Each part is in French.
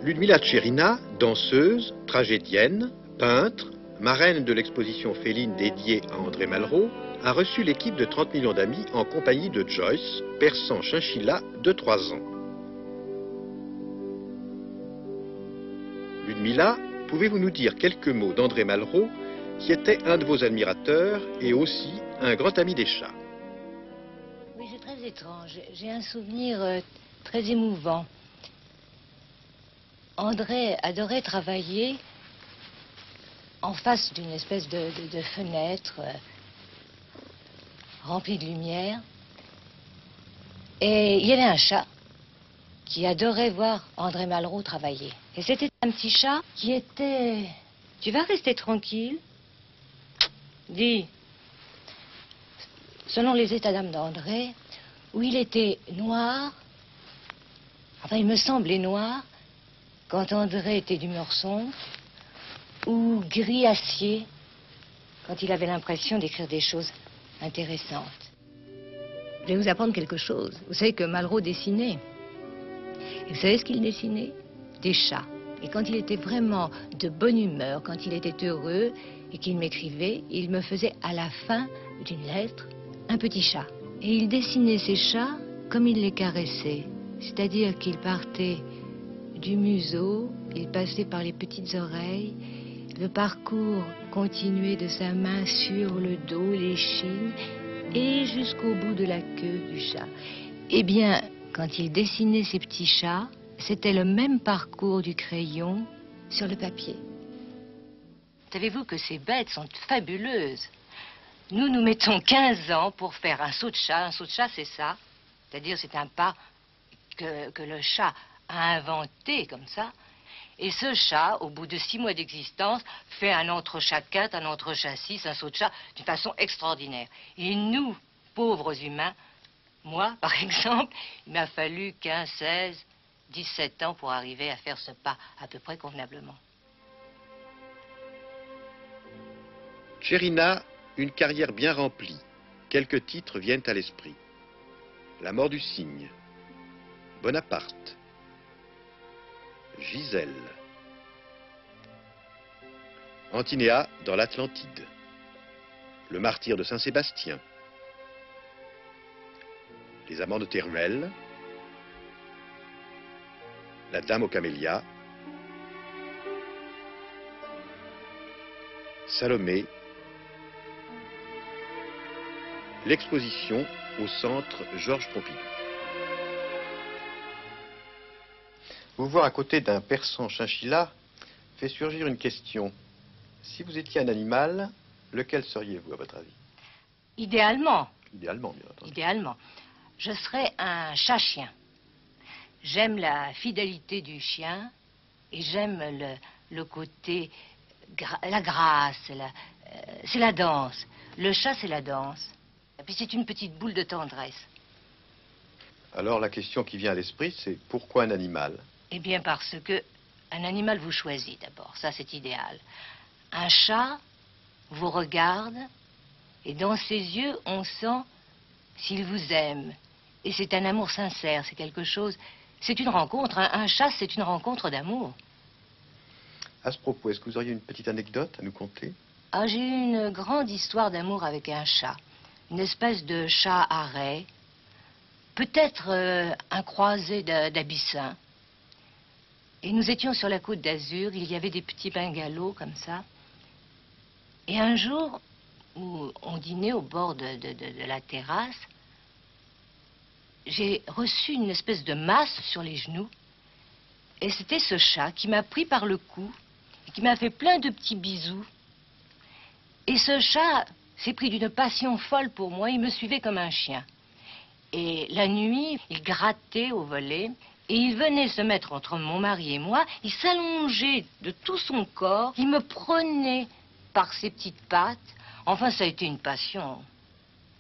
Ludmila Tcherina, danseuse, tragédienne, peintre, marraine de l'exposition féline dédiée à André Malraux, a reçu l'équipe de 30 millions d'amis en compagnie de Joyce, persan chinchilla de 3 ans. Ludmila, pouvez-vous nous dire quelques mots d'André Malraux, qui était un de vos admirateurs et aussi un grand ami des chats? Oui, c'est très étrange. J'ai un souvenir très émouvant. André adorait travailler en face d'une espèce de fenêtre remplie de lumière. Et il y avait un chat qui adorait voir André Malraux travailler. Et c'était un petit chat qui était... Tu vas rester tranquille? Dis. Selon les états d'âme d'André, où il était noir, enfin il me semblait noir, quand André était d'humeur sombre, ou gris acier, quand il avait l'impression d'écrire des choses intéressantes. Je vais vous apprendre quelque chose. Vous savez que Malraux dessinait. Et vous savez ce qu'il dessinait? Des chats. Et quand il était vraiment de bonne humeur, quand il était heureux et qu'il m'écrivait, il me faisait à la fin d'une lettre un petit chat. Et il dessinait ces chats comme il les caressait. C'est-à-dire qu'il partait du museau, il passait par les petites oreilles, le parcours continuait de sa main sur le dos, l'échine, et jusqu'au bout de la queue du chat. Eh bien, quand il dessinait ces petits chats, c'était le même parcours du crayon sur le papier. Savez-vous que ces bêtes sont fabuleuses? Nous mettons 15 ans pour faire un saut de chat. Un saut de chat, c'est ça. C'est-à-dire, c'est un pas que le chat a inventé comme ça. Et ce chat, au bout de 6 mois d'existence, fait un entrechat 4, un entrechat 6, un saut de chat d'une façon extraordinaire. Et nous, pauvres humains, moi, par exemple, il m'a fallu 15, 16, 17 ans pour arriver à faire ce pas à peu près convenablement. Tcherina, une carrière bien remplie. Quelques titres viennent à l'esprit. La mort du cygne, Bonaparte, Gisèle, Antinéa dans l'Atlantide, Le martyr de Saint-Sébastien, Les amants de Teruel, La dame aux camélias, Salomé, l'exposition au centre Georges Pompidou. Vous voir à côté d'un persan chinchilla fait surgir une question. Si vous étiez un animal, lequel seriez-vous à votre avis? Idéalement. Idéalement, bien entendu. Idéalement. Je serais un chat-chien. J'aime la fidélité du chien et j'aime le côté, la grâce, c'est la danse. Le chat, c'est la danse. Et puis c'est une petite boule de tendresse. Alors la question qui vient à l'esprit, c'est pourquoi un animal? Eh bien parce que un animal vous choisit d'abord, ça c'est idéal. Un chat vous regarde et dans ses yeux on sent s'il vous aime. Et c'est un amour sincère, c'est quelque chose, c'est une rencontre. Un chat c'est une rencontre d'amour. À ce propos, est-ce que vous auriez une petite anecdote à nous conter? Ah, j'ai eu une grande histoire d'amour avec un chat. Une espèce de chat arrêt. Peut-être un croisé d'abyssin. Et nous étions sur la côte d'Azur, il y avait des petits bungalows comme ça. Et un jour, où on dînait au bord de la terrasse, j'ai reçu une espèce de masse sur les genoux. Et c'était ce chat qui m'a pris par le cou et qui m'a fait plein de petits bisous. Et ce chat s'est pris d'une passion folle pour moi, il me suivait comme un chien. Et la nuit, il grattait au volet. Et il venait se mettre entre mon mari et moi, il s'allongeait de tout son corps, il me prenait par ses petites pattes. Enfin, ça a été une passion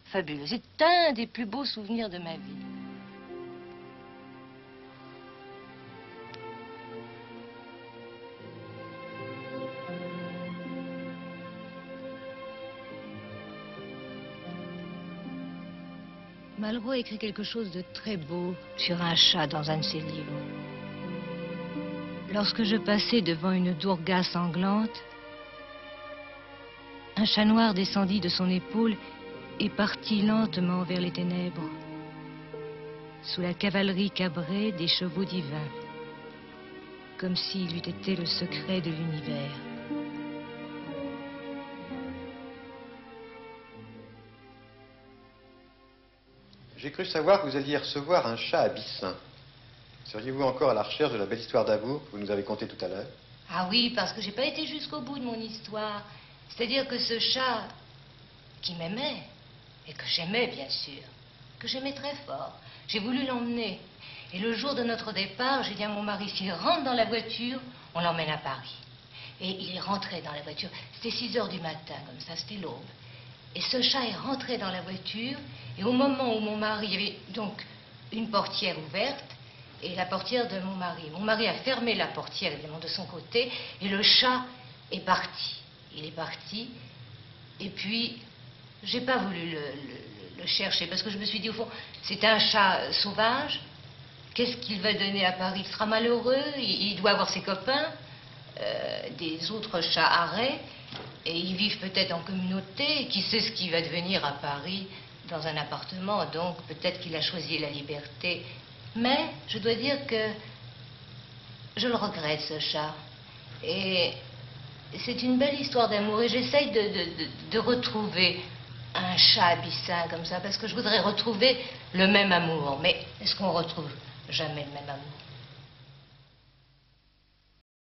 fabuleuse. C'est un des plus beaux souvenirs de ma vie. Malraux a écrit quelque chose de très beau sur un chat dans un de ses livres. Lorsque je passais devant une dourga sanglante, un chat noir descendit de son épaule et partit lentement vers les ténèbres, sous la cavalerie cabrée des chevaux divins, comme s'il eût été le secret de l'univers. J'ai cru savoir que vous alliez recevoir un chat abyssin. Seriez-vous encore à la recherche de la belle histoire d'amour que vous nous avez contée tout à l'heure? Ah oui, parce que j'ai pas été jusqu'au bout de mon histoire. C'est-à-dire que ce chat qui m'aimait, et que j'aimais bien sûr, que j'aimais très fort, j'ai voulu l'emmener. Et le jour de notre départ, j'ai dit à mon mari, s'il rentre dans la voiture, on l'emmène à Paris. Et il est rentré dans la voiture. C'était 6 heures du matin, comme ça, c'était l'aube. Et ce chat est rentré dans la voiture, et au moment où mon mari, il y avait donc une portière ouverte, et la portière de mon mari. Mon mari a fermé la portière, évidemment, de son côté, et le chat est parti. Il est parti, et puis, j'ai pas voulu le chercher, parce que je me suis dit, au fond, c'est un chat sauvage. Qu'est-ce qu'il va donner à Paris? Il sera malheureux, il doit avoir ses copains, des autres chats arrêts, et ils vivent peut-être en communauté, et qui sait ce qu'il va devenir à Paris, dans un appartement, donc peut-être qu'il a choisi la liberté. Mais je dois dire que je le regrette, ce chat. Et c'est une belle histoire d'amour, et j'essaye de retrouver un chat abyssin comme ça, parce que je voudrais retrouver le même amour. Mais est-ce qu'on retrouve jamais le même amour?